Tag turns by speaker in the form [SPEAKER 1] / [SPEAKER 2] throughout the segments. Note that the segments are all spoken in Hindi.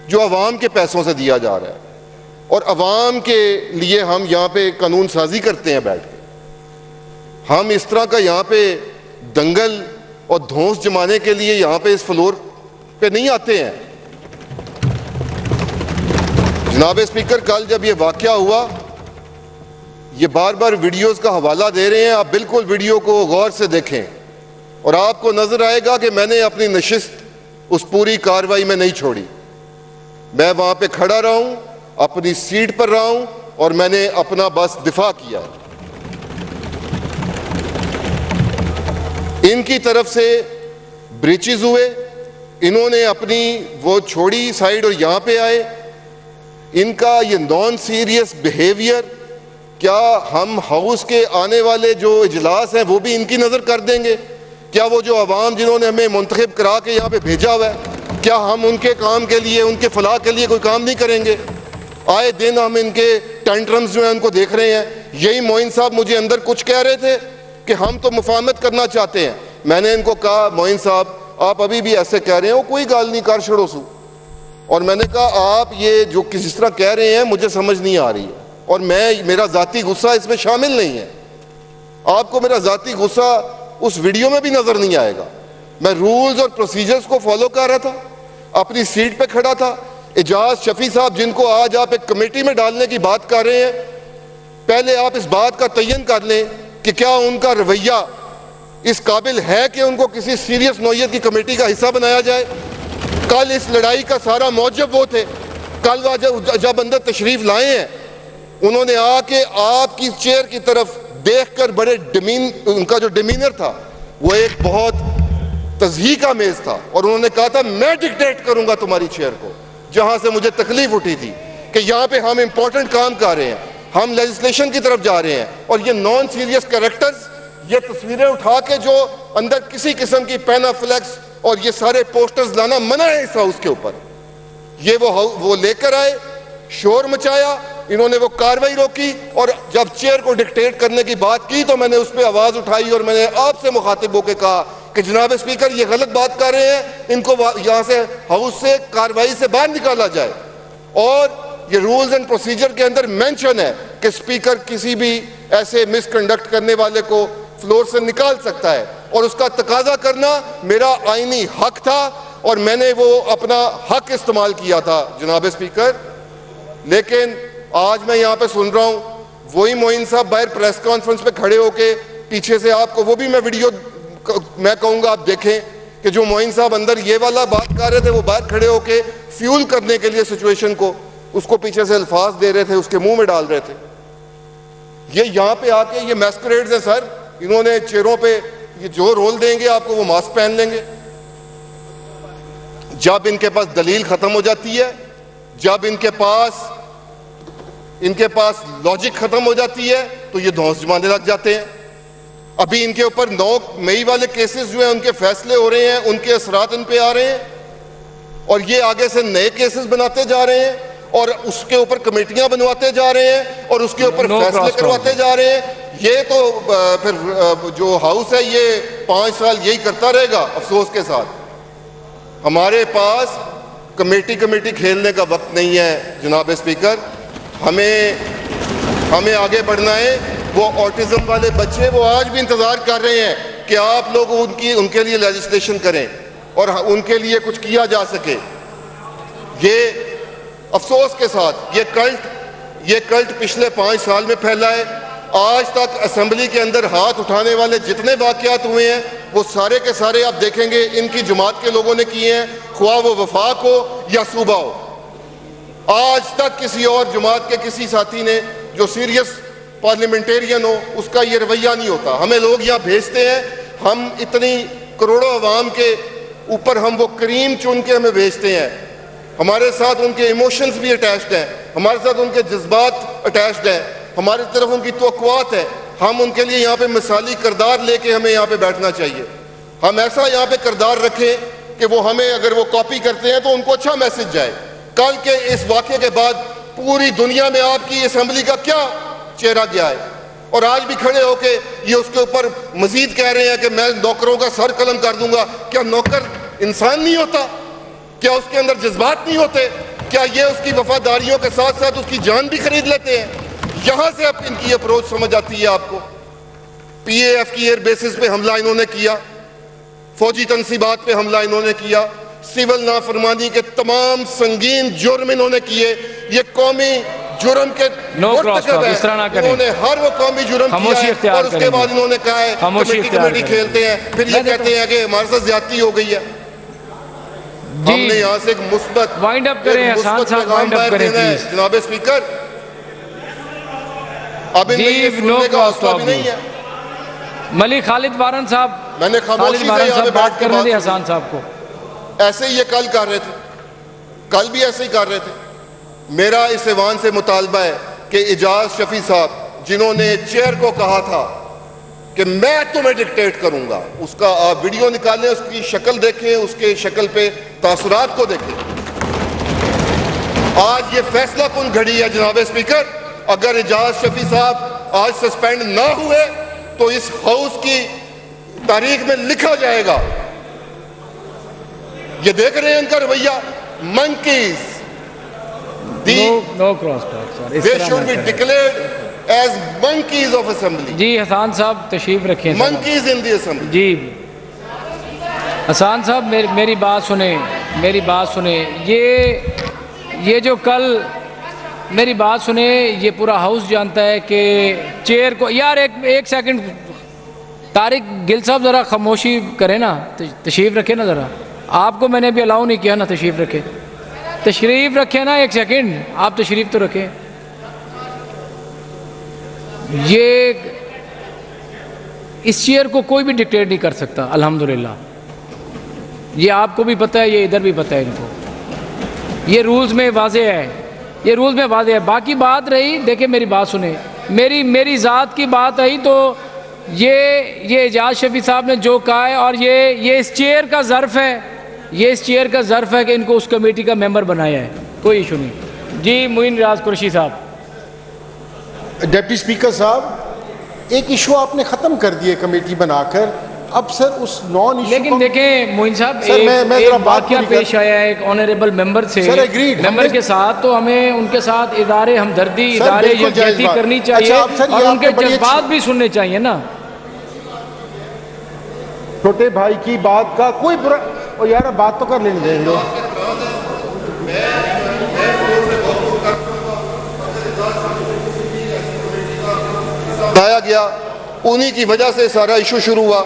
[SPEAKER 1] जो अवाम के पैसों से दिया जा रहा है, और अवाम के लिए हम यहाँ पे कानून साजी करते हैं बैठ के। हम इस तरह का यहाँ पे दंगल और धौंस जमाने के लिए यहाँ पे इस फ्लोर पे नहीं आते हैं। जनाब स्पीकर, कल जब ये वाकया हुआ, ये बार बार वीडियोस का हवाला दे रहे हैं, आप बिल्कुल वीडियो को गौर से देखें और आपको नजर आएगा कि मैंने अपनी नशिस्त उस पूरी कार्रवाई में नहीं छोड़ी। मैं वहां पे खड़ा रहा हूं, अपनी सीट पर रहा हूं और मैंने अपना बस दिफा किया। इनकी तरफ से ब्रीचेस हुए, इन्होंने अपनी वो छोड़ी साइड और यहां पे आए। इनका ये नॉन सीरियस बिहेवियर, क्या हम हाउस के आने वाले जो इजलास हैं वो भी इनकी नज़र कर देंगे? क्या वो जो अवाम जिन्होंने हमें मुंतखब करा के यहाँ पे भेजा हुआ है, क्या हम उनके काम के लिए, उनके फलाह के लिए कोई काम नहीं करेंगे? आए दिन हम इनके टेंट्रम्स जो हैं उनको देख रहे हैं। यही मोइन साहब मुझे अंदर कुछ कह रहे थे कि हम तो मुफाहमत करना चाहते हैं। मैंने इनको कहा, मोइन साहब आप अभी भी ऐसे कह रहे हो, कोई गाल नहीं कर छोड़ो सू। और मैंने कहा आप ये जो किस तरह कह रहे हैं मुझे समझ नहीं आ रही है, और मेरा जाती गुस्सा इसमें शामिल नहीं है। आपको मेरा जाती गुस्सा उस वीडियो में भी नजर नहीं आएगा। मैं रूल्स और प्रोसीजर्स को फॉलो कर रहा था, अपनी सीट पे खड़ा था। एजाज शफी साहब जिनको आज आप एक कमेटी में डालने की बात कर रहे हैं, पहले आप इस बात का तयन कर लें कि क्या उनका रवैया इस काबिल है कि उनको किसी सीरियस नौयत की कमेटी का हिस्सा बनाया जाए। कल इस लड़ाई का सारा मौजब वो थे। कल जब अंदर तशरीफ लाए हैं, उन्होंने आके आपकी चेयर की तरफ देखकर बड़े उनका जो डिमीनर था वो एक बहुत तज़हीक का मेज था, और उन्होंने कहा था मैं डिक्टेट करूंगा तुम्हारी चेयर को। जहां से मुझे तकलीफ उठी थी कि यहाँ पे हम इंपॉर्टेंट काम कर रहे हैं, हम लेजिस्लेशन की तरफ जा रहे हैं, और ये नॉन सीरियस कैरेक्टर्स ये तस्वीरें उठा के जो अंदर किसी किस्म की पैनाफ्लेक्स और ये सारे पोस्टर्स लाना मना है इस हाउस के ऊपर, ये वो लेकर आए, शोर मचाया, इन्होंने वो कार्रवाई रोकी, और जब चेयर को डिक्टेट करने की बात की तो मैंने उस पर आवाज उठाई और मैंने आपसे मुखातिब होकर कहा कि जनाब स्पीकर ये गलत बात कर रहे हैं, इनको यहां से हाउस से कार्रवाई से बाहर निकाला जाए। और ये रूल्स एंड प्रोसीजर के अंदर मेंशन है कि स्पीकर किसी भी ऐसे मिसकंडक्ट करने वाले को फ्लोर से निकाल सकता है, और उसका तकाजा करना मेरा आईनी हक था और मैंने वो अपना हक इस्तेमाल किया था जनाब स्पीकर। लेकिन आज मैं यहाँ पे सुन रहा हूँ वही मोइन साहब बाहर प्रेस कॉन्फ्रेंस पे खड़े होके पीछे से आपको वो भी मैं वीडियो मैं कहूँगा आप देखें कि जो मोइन साहब अंदर ये वाला बात कर रहे थे वो बाहर खड़े होके फ्यूल करने के लिए सिचुएशन को उसको पीछे से अल्फाज दे रहे थे, उसके मुंह में डाल रहे थे। ये यहाँ पे आके ये मैस्करेड्स हैं सर, इन्होंने चेहरों पे ये जो रोल देंगे आपको वो मास्क पहन लेंगे। जब इनके पास दलील खत्म हो जाती है, जब इनके पास लॉजिक खत्म हो जाती है तो ये धौंस जमाने लग जाते हैं। अभी इनके ऊपर 9 मई वाले केसेस जो हैं उनके फैसले हो रहे हैं, उनके असरात इन पे आ रहे हैं, और ये आगे से नए केसेस बनाते जा रहे हैं और उसके ऊपर कमेटियां बनवाते जा रहे हैं और उसके ऊपर फैसले करवाते जा रहे हैं। ये तो फिर जो हाउस है ये 5 साल यही करता रहेगा। अफसोस के साथ हमारे पास कमेटी खेलने का वक्त नहीं है जनाब स्पीकर। हमें आगे बढ़ना है। वो ऑटिज्म वाले बच्चे वो आज भी इंतजार कर रहे हैं कि आप लोग उनके लिए लेजिस्लेशन करें और उनके लिए कुछ किया जा सके। ये अफसोस के साथ ये कल्ट पिछले 5 साल में फैला है। आज तक असेंबली के अंदर हाथ उठाने वाले जितने वाकयात हुए हैं वो सारे के सारे आप देखेंगे इनकी जमात के लोगों ने किए हैं, ख्वाह वो वफाक हो या सूबा हो। आज तक किसी और जमात के किसी साथी ने जो सीरियस पार्लियामेंटेरियन हो उसका ये रवैया नहीं होता। हमें लोग यहाँ भेजते हैं, हम इतनी करोड़ों अवाम के ऊपर हम वो करीम चुन के हमें भेजते हैं। हमारे साथ उनके इमोशंस भी अटैच्ड हैं, हमारे साथ उनके जज्बात अटैच्ड हैं, हमारी तरफ उनकी तवक्कुआत है। हम उनके लिए यहाँ पे मिसाली किरदार लेके हमें यहाँ पे बैठना चाहिए। हम ऐसा यहाँ पे किरदार रखें कि वो हमें अगर वो कॉपी करते हैं तो उनको अच्छा मैसेज जाए। कल के इस वाक़े के बाद पूरी दुनिया में आपकी असेंबली का क्या चेहरा गया है, और आज भी खड़े होके ये उसके ऊपर मजीद कह रहे हैं कि मैं नौकरों का सर कलम कर दूंगा। क्या नौकर इंसान नहीं होता? क्या उसके अंदर जज्बात नहीं होते? क्या ये उसकी वफादारियों के साथ साथ उसकी जान भी खरीद लेते हैं? यहां से अब इनकी अप्रोच समझ आती है आपको। पीएएफ की एयर बेसिस पे हमला इन्होंने किया, फौजी तनसीबात पे हमला इन्होंने किया, सिविल नाफरमानी के तमाम संगीन जुर्म इन्होंने किए। ये कौमी जुर्म के
[SPEAKER 2] इस तरह ना करें।
[SPEAKER 1] इन्होंने हर वो कौमी जुर्म किया है और उसके बाद इन्होंने कहा है कमेटी खेलते हैं, फिर ये कहते हैं कि हमारे साथ ज्यादती हो गई है। हमने यहाँ से एक मुस्बत
[SPEAKER 2] वाइंड अप करें, आसान सा वाइंड अप करें प्लीज
[SPEAKER 1] जनाब स्पीकर। अब इनमें ये सुनने का हौसला भी नहीं है।
[SPEAKER 2] मलिक खालिद वारन साहब,
[SPEAKER 1] मैंने खामोशी से यहाँ पे
[SPEAKER 2] बात करने दी हसन साहब को।
[SPEAKER 1] ऐसे ही ये कल कर रहे थे, कल भी ऐसे ही कर रहे थे। मेरा इस ऐवान से मुतालबा है कि इजाज शफी साहब जिन्होंने चेयर को कहा था कि मैं तुम्हें डिक्टेट करूंगा, उसका आप वीडियो निकालें, उसकी शक्ल देखें, उसके शक्ल पे तासुरात को देखें। आज ये फैसला कुन घड़ी है जनाब स्पीकर। अगर इजाज शफी साहब आज सस्पेंड ना हुए तो इस हाउस की तारीख में लिखा जाएगा। ये देख रहे हैं इनका रवैया, monkeys,
[SPEAKER 2] no cross talk sir,
[SPEAKER 1] they should be declared as monkeys of assembly.
[SPEAKER 2] जी हसन साहब तशरीफ रखें।
[SPEAKER 1] Monkeys in the assembly.
[SPEAKER 2] जी हसन साहब मेरी बात सुने, मेरी बात सुने। ये जो कल मेरी बात सुने, ये पूरा हाउस जानता है कि चेयर को यार एक सेकंड तारिक गिल साहब ज़रा खामोशी करें ना, तशरीफ़ रखें ना ज़रा। आपको मैंने अभी अलाउ नहीं किया ना, तशरीफ़ रखें, तशरीफ़ रखें ना, एक सेकंड आप तशरीफ़ तो रखें। ये इस चेयर को कोई भी डिक्टेट नहीं कर सकता अल्हम्दुलिल्लाह। ये आपको भी पता है, ये इधर भी पता है इनको। ये रूल्स में वाज़े है, ये रूल्स में वाज़े है। बाकी बात रही, देखिए मेरी बात सुने, मेरी ज़ात की बात आई तो ये एजाज शफी साहब ने जो कहा है, और ये इस चेयर का ज़र्फ़ है, ये इस चेयर का ज़र्फ़ है कि इनको उस कमेटी का मेंबर बनाया है, कोई इशू नहीं। जी मोइन राज कुरैशी साहब।
[SPEAKER 3] डिप्टी स्पीकर साहब, एक इशू आपने ख़त्म कर दिए कमेटी बनाकर, अब सर उस नॉन इशू।
[SPEAKER 2] लेकिन देखें मोइन साहब,
[SPEAKER 3] एक
[SPEAKER 2] वाक़या पेश आया है एक ऑनरेबल मेंबर से, मेंबर के साथ, तो हमें उनके साथ इदारे हमदर्दी, इदारे यकजहती करनी चाहिए और उनके जज्बात भी सुनने चाहिए ना।
[SPEAKER 3] छोटे भाई की बात का कोई बुरा, ओ यार बात तो कर लेने देंगे।
[SPEAKER 1] बताया गया, उन्हीं की वजह से सारा इशू शुरू हुआ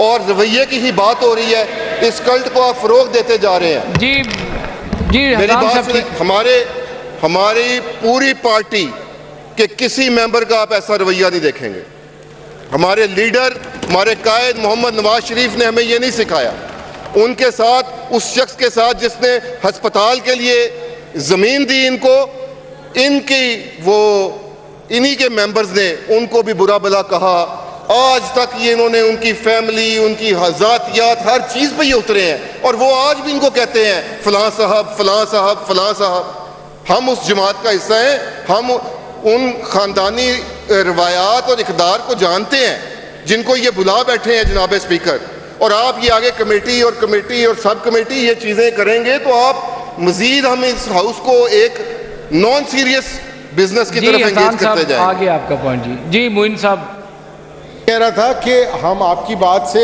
[SPEAKER 1] और रवैये की ही बात हो रही है। इस कल्ट को आप फरोग देते जा रहे हैं।
[SPEAKER 2] जी जी
[SPEAKER 1] मेरी बात सुने, हमारी पूरी पार्टी के किसी मेंबर का आप ऐसा रवैया नहीं देखेंगे। हमारे लीडर, हमारे कायद मोहम्मद नवाज शरीफ ने हमें ये नहीं सिखाया। उनके साथ, उस शख्स के साथ जिसने हस्पताल के लिए जमीन दी इनको, इन्हीं के मेंबर्स ने उनको भी बुरा भला कहा। आज तक ये इन्होंने उनकी फैमिली, उनकी ज़ातियात, हर चीज़ पे ये उतरे हैं और वो आज भी इनको कहते हैं फलां साहब, फलां साहब, फलां साहब। हम उस जमात का हिस्सा हैं, हम उन ख़ानदानी रवायात और इक़दार को जानते हैं जिनको ये बुला बैठे हैं जनाब स्पीकर। और आप ये आगे कमेटी और सब कमेटी ये चीज़ें करेंगे तो आप मज़ीद हम इस हाउस को एक नॉन सीरियस बिजनेस की तरफ एंगेज करते जाएंगे।
[SPEAKER 2] आगे आपका पॉइंट। जी मोइन साहब
[SPEAKER 3] कह रहा था कि हम आपकी बात से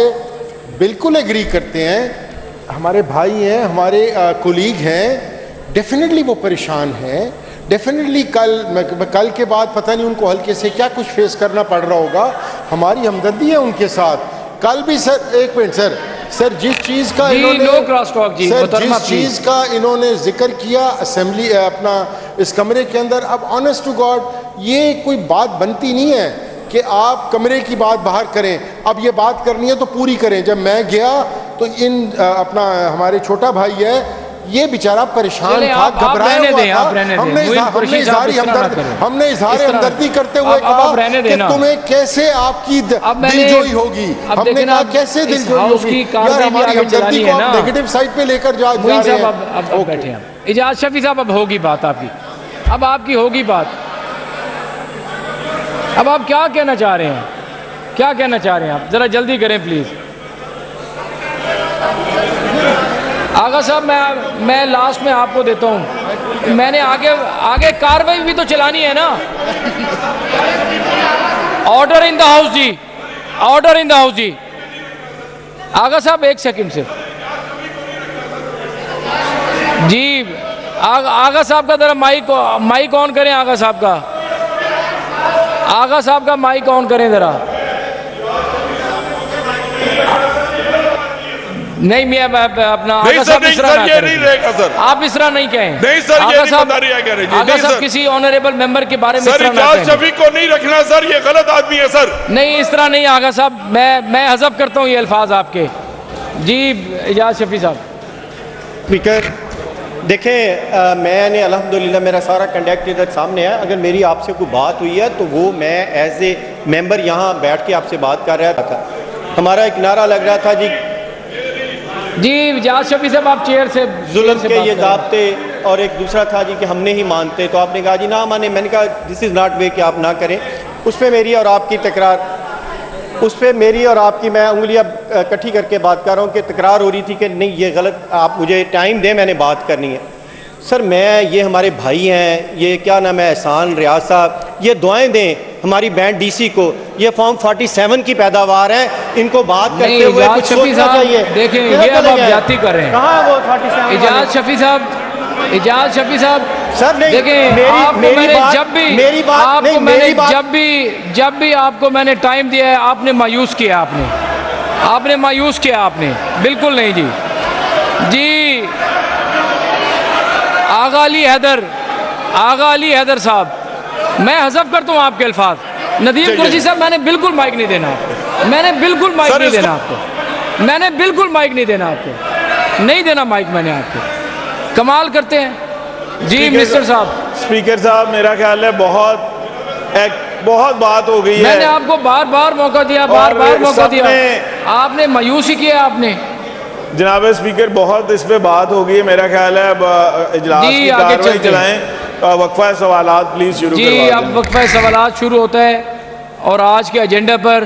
[SPEAKER 3] बिल्कुल एग्री करते हैं, हमारे भाई हैं, हमारे कोलीग हैं, डेफिनेटली वो परेशान हैं, डेफिनेटली कल के बाद पता नहीं उनको हल्के से क्या कुछ फेस करना पड़ रहा होगा। हमारी हमदर्दी है उनके साथ। कल भी सर, एक मिनट सर, जिस चीज़ का जिस चीज़ का इन्होंने जिक्र किया असेंबली अपना इस कमरे के अंदर, अब ऑनेस्ट टू गॉड ये कोई बात बनती नहीं है कि आप कमरे की बात बाहर करें। अब ये बात करनी है तो पूरी करें। जब मैं गया तो अपना हमारे छोटा भाई है, ये बेचारा परेशान था, घबराया हुआ था। हमने इजहार हमदर्दी करते हुए कहा कि तुम्हें कैसे आपकी दिलजोई होगी। हमने कहा कैसे दिलजोई होगी यार, हमारी हमदर्दी को आप नेगेटिव साइड पे लेकर जा रहे हैं।
[SPEAKER 2] अब बैठे हैं इजाज शफी साहब, अब होगी बात आपकी, अब आपकी होगी बात। अब आप क्या कहना चाह रहे हैं, क्या कहना चाह रहे हैं आप? जरा जल्दी करें प्लीज। आगा साहब मैं लास्ट में आपको देता हूँ, मैंने आगे कार्रवाई भी तो चलानी है ना। ऑर्डर इन द हाउस जी, ऑर्डर इन द हाउस जी। आगा साहब एक सेकंड से जी, आगा साहब का जरा माइक ऑन करें। आगा साहब का माइक ऑन करें जरा। नहीं मैं अपना आगा साहब इस तरह ना करें। आप इस तरह नहीं कहें।
[SPEAKER 4] नहीं सर, ये नहीं बता रही है कह रही जी।
[SPEAKER 2] आगा साहब किसी ऑनरेबल मेंबर के बारे में
[SPEAKER 4] सर इजाज शफी को नहीं रखना सर, ये गलत आदमी है सर।
[SPEAKER 2] नहीं इस तरह नहीं आगा साहब, मैं हजफ करता हूँ ये अल्फाज आपके। जी इजाज शफी साहब।
[SPEAKER 5] स्पीकर देखें, मैंने अल्हम्दुलिल्लाह मेरा सारा कंडक्ट इधर सामने है। अगर मेरी आपसे कोई बात हुई है तो वो मैं एज ए मेंबर यहाँ बैठ के आपसे बात कर रहा था। हमारा एक नारा लग रहा था जी
[SPEAKER 2] इजाज शफी साहब आप चेयर से
[SPEAKER 5] जुल्म के ये ज़ाब्ते, और एक दूसरा था जी कि हम नहीं मानते, तो आपने कहा जी ना माने। मैंने कहा दिस इज़ नॉट वे कि आप ना करें। उस पर मेरी और आपकी तकरार, उस पर मेरी और आपकी मैं उंगलियां इकट्ठी करके बात कर रहा हूँ कि तकरार हो रही थी कि नहीं ये गलत, आप मुझे टाइम दें, मैंने बात करनी है। सर ये हमारे भाई हैं, ये क्या नाम है एहसान रियाज साहब, ये दुआएं दें हमारी बैंड डीसी को। ये फॉर्म 47 की पैदावार है, इनको बात करते हुए कुछ सोचना चाहिए।
[SPEAKER 2] देखें ये अब आप जाती कर रहे हैं।
[SPEAKER 5] कहाँ वो 47?
[SPEAKER 2] इजाज शफी साहब
[SPEAKER 5] सर नहीं,
[SPEAKER 2] देखें जब भी आपको मैंने टाइम दिया है आपने मायूस किया, आपने मायूस किया, आपने बिल्कुल नहीं जी। आगा अली हैदर साहब, मैं हज़फ करता हूँ आपके अल्फाज। नदीम कुरैशी साहब मैंने बिल्कुल माइक नहीं देना आपको, मैंने बिल्कुल माइक नहीं देना आपको, मैंने बिल्कुल माइक नहीं देना आपको, नहीं देना माइक मैंने आपको। कमाल करते हैं जी मिस्टर साहब।
[SPEAKER 4] स्पीकर साहब मेरा ख्याल है बहुत बात हो गई है।
[SPEAKER 2] मैंने आपको बार मौका दिया, बार मौका दिया, आपने मायूस ही किया आपने।
[SPEAKER 4] जनाब स्पीकर बहुत इस पे बात हो गई है, मेरा ख्याल है अब इजलास की कार्रवाई चलाएं। वक्फा सवालात प्लीज शुरू
[SPEAKER 2] जी। अब वक्फा सवालात शुरू होता है और आज के एजेंडा पर